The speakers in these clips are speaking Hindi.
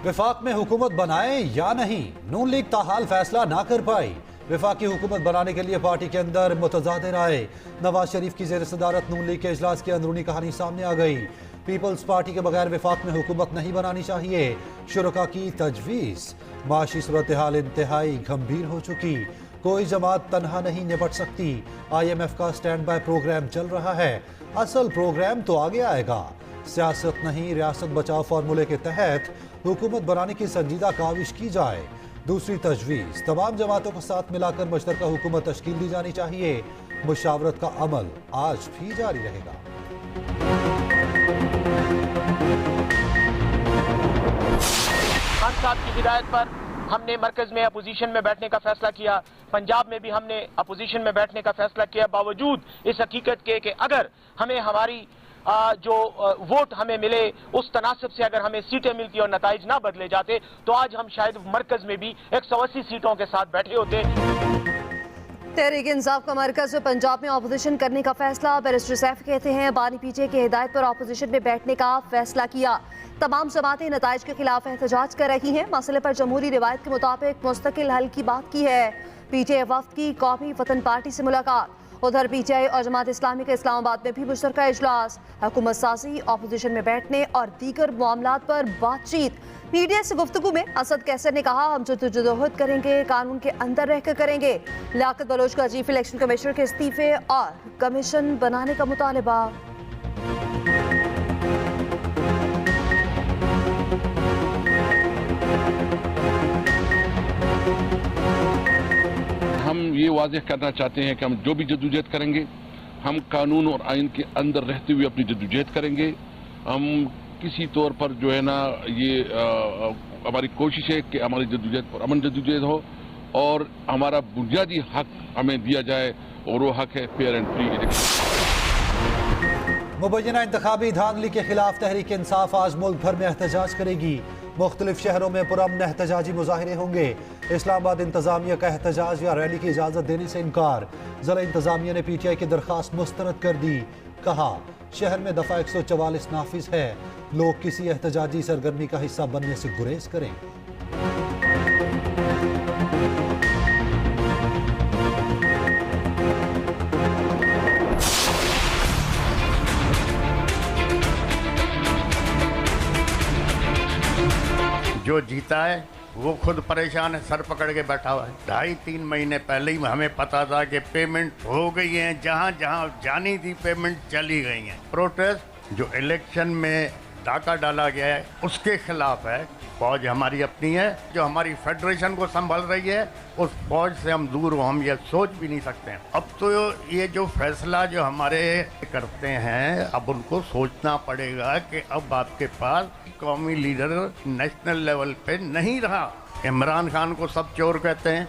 विफाक में हुकूमत बनाए या नहीं, नून लीग ताहाल फैसला ना कर पाई। विफाकी हुकूमत बनाने के लिए पार्टी के अंदर मुतज़ाद राय। नवाज शरीफ की ज़ेर सदारत नून लीग के इजलास की अंदरूनी कहानी सामने आ गई। पीपल्स पार्टी के बगैर विफाक में हुकूमत नहीं बनानी चाहिए, शुरका की तजवीज़। माशी सूरत हाल इंतहाई गंभीर हो चुकी, कोई जमात तनहा नहीं निपट सकती। IMF का स्टैंड बाय प्रोग्राम चल रहा है, असल प्रोग्राम तो आगे आएगा। सियासत नहीं, रियासत बचाओ फार्मूले के तहत हुकूमत बनाने की संजीदा काविश की जाए। दूसरी तजवीज़, तमाम जमातों को साथ मिलाकर मुश्तरका हुकूमत तश्कील दी जानी चाहिए। मुशावरत का अमल आज भी जारी रहेगा। खान साहब की हिदायत पर हमने मरकज में अपोजिशन में बैठने का फैसला किया, पंजाब में भी हमने अपोजिशन में बैठने का फैसला किया, बावजूद इस हकीकत के कि अगर हमें हमारी जो वोट हमें मिले उस तनासिब से अगर हमें सीटें मिलती और नताइज ना बदले जाते तो आज हम शायद मरकज में भी 180 सीटों के साथ बैठे होते। तहरीक इंसाफ का मरकज में पंजाब में अपोजिशन करने का फैसला। बैरिस्टर सैफ कहते हैं बानी पीछे की हिदायत पर अपोजिशन में बैठने का फैसला किया। तमाम जमातें नताइज के खिलाफ एहतजाज कर रही हैं। मसले पर जमहूरी रिवायत के मुताबिक मुस्तकिल हल की बात की है। PTI वफ्द की कौमी वतन पार्टी से मुलाकात। उधर PTI और जमात इस्लामी का इस्लामाबाद में भी मुश्तरका इजलास। हुकूमत साजी, अपोजिशन में बैठने और दीगर मामलात पर बातचीत। मीडिया से गुफ्तगू में असद कैसर ने कहा, हम जदोजहद करेंगे, कानून के अंदर रहकर करेंगे। लियाकत बलोच का चीफ इलेक्शन कमिश्नर के इस्तीफे और कमीशन बनाने का मुतालबा। हम ये वाज़ेह करना चाहते हैं कि हम जो भी जदोजहद करेंगे, हम कानून और आइन के अंदर रहते हुए अपनी जदोजहद करेंगे। हम किसी तौर पर जो है ना, ये हमारी कोशिश है कि हमारी जदोजहद पर अमन जदोजहद हो और हमारा बुनियादी हक हमें दिया जाए, और वो हक है फेयर एंड फ्री इलेक्शन। मुबैना इंतखाबी धांधली के खिलाफ तहरीक इंसाफ आज मुल्क भर में एहतजाज करेगी। मुख्तलिफ शहरों में पुरअमन एहतजाजी मुजाहिरे होंगे। इस्लामाबाद इंतजामिया का एहतजाज या रैली की इजाज़त देने से इनकार। ज़िला इंतजामिया ने PTI की दरख्वास्त मुस्तरद कर दी। कहा, शहर में दफ़ा 144 नाफिज है, लोग किसी एहतजाजी सरगर्मी का हिस्सा बनने से गुरेज करें। जो जीता है वो खुद परेशान है, सर पकड़ के बैठा हुआ है। 2.5-3 महीने पहले ही हमें पता था कि पेमेंट हो गई है, जहाँ जहाँ जानी थी पेमेंट चली गई है। प्रोटेस्ट जो इलेक्शन में डाका डाला गया है उसके खिलाफ है। फौज हमारी अपनी है, जो हमारी फेडरेशन को संभाल रही है, उस फौज से हम दूर हो, हम ये सोच भी नहीं सकते हैं। अब तो ये जो फैसला जो हमारे करते हैं, अब उनको सोचना पड़ेगा कि अब आपके पास कौमी लीडर नेशनल लेवल पे नहीं रहा। इमरान खान को सब चोर कहते हैं,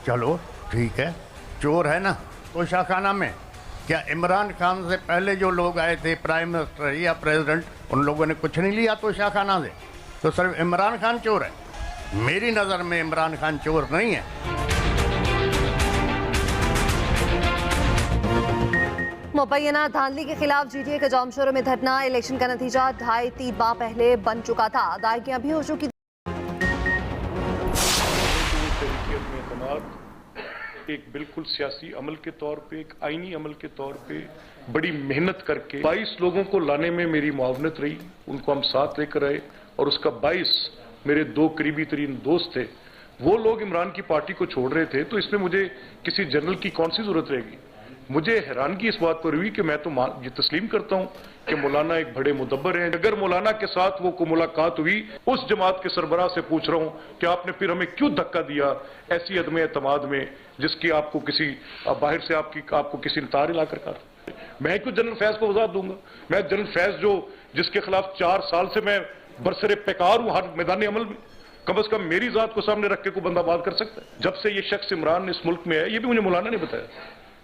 चलो ठीक है, चोर है ना तोशाखाना में। क्या इमरान खान से पहले जो लोग आए थे, प्राइम मिनिस्टर या प्रेसिडेंट, उन लोगों ने कुछ नहीं लिया तोशाखाना से? तो सिर्फ इमरान खान चोर है? मेरी नज़र में इमरान खान चोर नहीं है। मुबैना धांधली के खिलाफ GTA के जामशोरों में धरना। इलेक्शन का नतीजा 2.5-3 माह पहले बन चुका था, अदायगियां भी हो चुकी। एक बिल्कुल सियासी अमल के तौर पे, एक आईनी अमल के तौर पे बड़ी मेहनत करके 22 लोगों को लाने में मेरी मुआवनत रही, उनको हम साथ लेकर आए और उसका 22 मेरे 2 करीबी तरीन दोस्त थे। वो लोग इमरान की पार्टी को छोड़ रहे थे, तो इसमें मुझे किसी जनरल की कौन सी जरूरत रहेगी। मुझे हैरानगी इस बात पर हुई कि मैं तो ये तस्लीम करता हूं कि मौलाना एक बड़े मुदब्बर हैं। अगर मौलाना के साथ वो मुलाकात हुई, उस जमात के सरबराह से पूछ रहा हूं कि आपने फिर हमें क्यों धक्का दिया ऐसी अदम एतमाद में, जिसकी आपको किसी बाहर से आपको किसी ने तार हिलाकर कहा। मैं क्यों जनरल फैज को वजाहत दूंगा? मैं जनरल फैज जिसके खिलाफ 4 साल से मैं बरसरे पैकार हूं हर मैदान अमल में, कम से कम मेरी जात को सामने रख के कोई बंदा बात कर सकता है। जब से ये शख्स इमरान इस मुल्क में है, ये भी मुझे मौलाना ने बताया,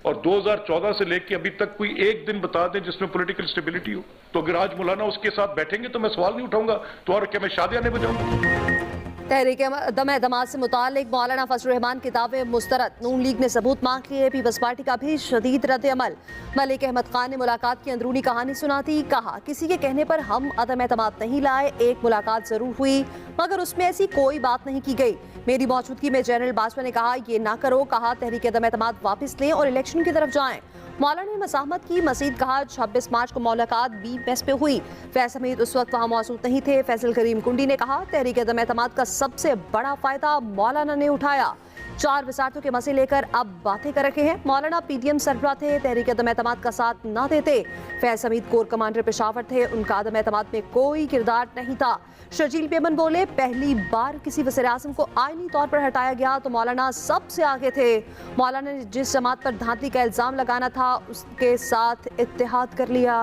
और 2014 से लेकर अभी तक कोई एक दिन बता दें जिसमें पॉलिटिकल स्टेबिलिटी हो। तो अगर आज मौलाना उसके साथ बैठेंगे तो मैं सवाल नहीं उठाऊंगा, तो और क्या मैं शादियां नहीं बजाऊंगा? तहरीक अदम एतमाद से मुतालिक मौलाना फजल रहमान की दावे मुस्तरद। नून लीग ने सबूत मांग लिए। पीपल्स पार्टी का भी शदीद रद्द-ए-अमल। मलिक अहमद खान ने मुलाकात की अंदरूनी कहानी सुनाती। कहा, किसी के कहने पर हम अदम एतमाद नहीं लाए, एक मुलाकात जरूर हुई मगर उसमें ऐसी कोई बात नहीं की गई। मेरी मौजूदगी में जनरल बाजवा ने कहा, ये ना करो। कहा, तहरीक अदम एतमाद वापस लें और इलेक्शन की तरफ जाएं। मौलाना ने मज़ाहमत की। मजीद कहा, 26 मार्च को मुलाकात बी मेस पे हुई। फैज हमीद उस वक्त वहाँ मौजूद नहीं थे। फैसल करीम कुंडी ने कहा, तहरीक अदम एतमाद का सबसे बड़ा फायदा मौलाना ने उठाया। 4 वजारतों के मसले लेकर अब बातें कर रखे हैं। मौलाना PDM सरबराह थे, तहरीक अदम एतमाद का साथ ना देते। फैज हमीद कोर कमांडर पेशावर थे, उनका अदम एतमाद में कोई किरदार नहीं था। शर्जील बेमन बोले, पहली बार किसी वज़ीर आज़म को आईनी तौर पर हटाया गया तो मौलाना सबसे आगे थे। मौलाना ने जिस जमात पर धांधली का इल्ज़ाम लगाना था उसके साथ इत्तेहाद कर लिया।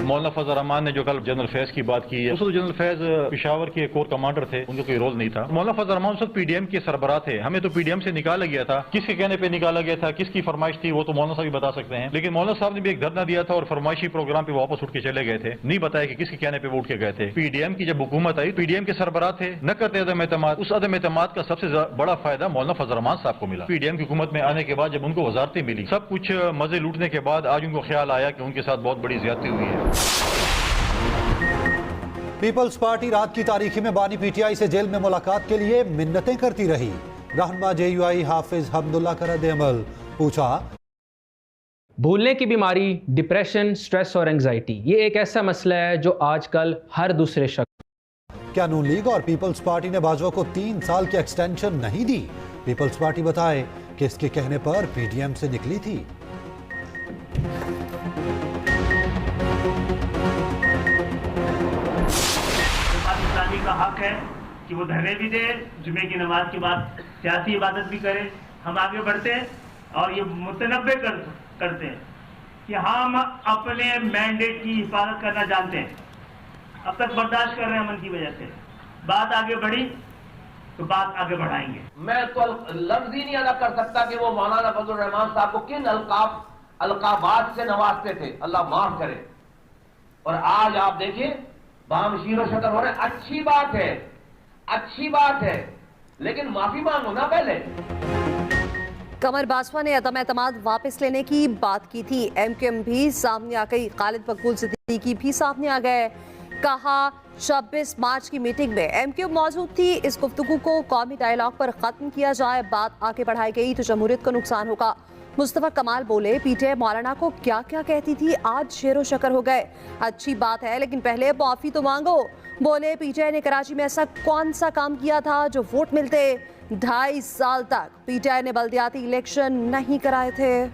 मौलाना फजल रहमान ने जो कल जनरल फैज की बात की है, उसमें जनरल फैज पेशावर के कोर कमांडर थे, उनका कोई रोल नहीं था। मौलाना फजल रहमान उस वक्त PDM के सरबराह थे। हमें तो PDM से निकाला गया था। किसके कहने पे निकाला गया था, किसकी फरमाइश थी, वो तो मौलाना साहब भी बता सकते हैं। लेकिन मौलाना साहब ने भी एक धरना दिया था और फरमाइशी प्रोग्राम पे वापस उठ के चले गए थे। नहीं बताया कि किसके कहने पे वो उठ के गए थे। PDM की जब हुकूमत आई, PDM के सरबराह थे, न करते अदम एतमाद। उस अदम एतमाद का सबसे बड़ा फायदा मौलाना फजल रहमान साहब को मिला। PDM की हुकूमत में आने के बाद जब उनको वजारतें मिली, सब कुछ मजे लूटने के बाद आज उनको ख्याल आया कि उनके साथ बहुत बड़ी ज्यादती हुई है। पीपल्स पार्टी रात की तारीखी में बानी PTI से जेल में मुलाकात के लिए मिन्नतें करती रही। रहनुमा JUI हाफिज हमदुल्ला का रद्द-ए-अमल। पूछा, भूलने की बीमारी, डिप्रेशन, स्ट्रेस और एंजाइटी ये एक ऐसा मसला है जो आजकल हर दूसरे शख्स। क्या नून लीग और पीपल्स पार्टी ने बाजवा को 3 साल की एक्सटेंशन नहीं दी? पीपल्स पार्टी बताए कि इसके कहने पर PDM से निकली थी। का हक है कि वो धरने भी दे, जुमे की नमाज के बाद सियासी इबादत भी करे। हम आगे बढ़ते हैं और ये मुतनब्बे करते हैं कि हम अपने मैंडेट की हिफाजत करना जानते हैं। अब तक बर्दाश्त कर रहे हैं अमन की वजह से। बात आगे बढ़ी तो बात आगे बढ़ाएंगे। मैं तो लफ्ज ही नहीं अदा कर सकता कि वो मौलाना फजल रहमान साहब को किन अलकाबात से नवाजते थे, अल्लाह माफ करे। और आज आप देखिए बाम शीरो शकर हो रहे। अच्छी बात है, अच्छी बात है, लेकिन माफी मांगो ना पहले। कमर बाजवा ने अदम एतमाद वापस लेने की बात की थी। MQM भी सामने आ गई। खालिद मकबूल सिद्दीकी भी सामने आ गए। कहा, 26 मार्च की मीटिंग में MQM मौजूद थी। इस गुफ्तगू को कौमी डायलॉग पर खत्म किया जाए। बात आगे बढ़ाई गई तो जमहूरियत को नुकसान होगा। मुस्तफा कमाल बोले, PTI मौलाना को क्या क्या कहती थी, आज शेरो शकर हो गए। अच्छी बात है, लेकिन पहले माफी तो मांगो। बोले, PTI ने कराची में ऐसा कौन सा काम किया था जो वोट मिलते? 2.5 साल तक PTI ने बल्दियाती इलेक्शन नहीं कराए थे।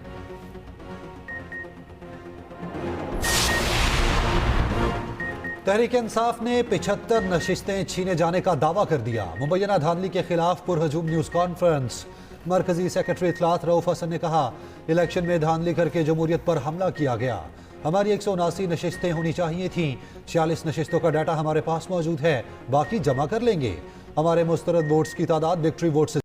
तहरीक इंसाफ ने 75 नशिस्तें छीने जाने का दावा कर दिया। मुबैना धांधली के खिलाफ पुरहजूम न्यूज कॉन्फ्रेंस। मरकजी सेक्रेटरी इत्तलात रऊफ हसन ने कहा, इलेक्शन में धांधली करके जमहूरियत पर हमला किया गया। हमारी 179 नशिस्तें होनी चाहिए थीं। 46 नशिस्तों का डाटा हमारे पास मौजूद है, बाकी जमा कर लेंगे। हमारे मुस्तरद वोट्स की तादाद विक्ट्री वोट से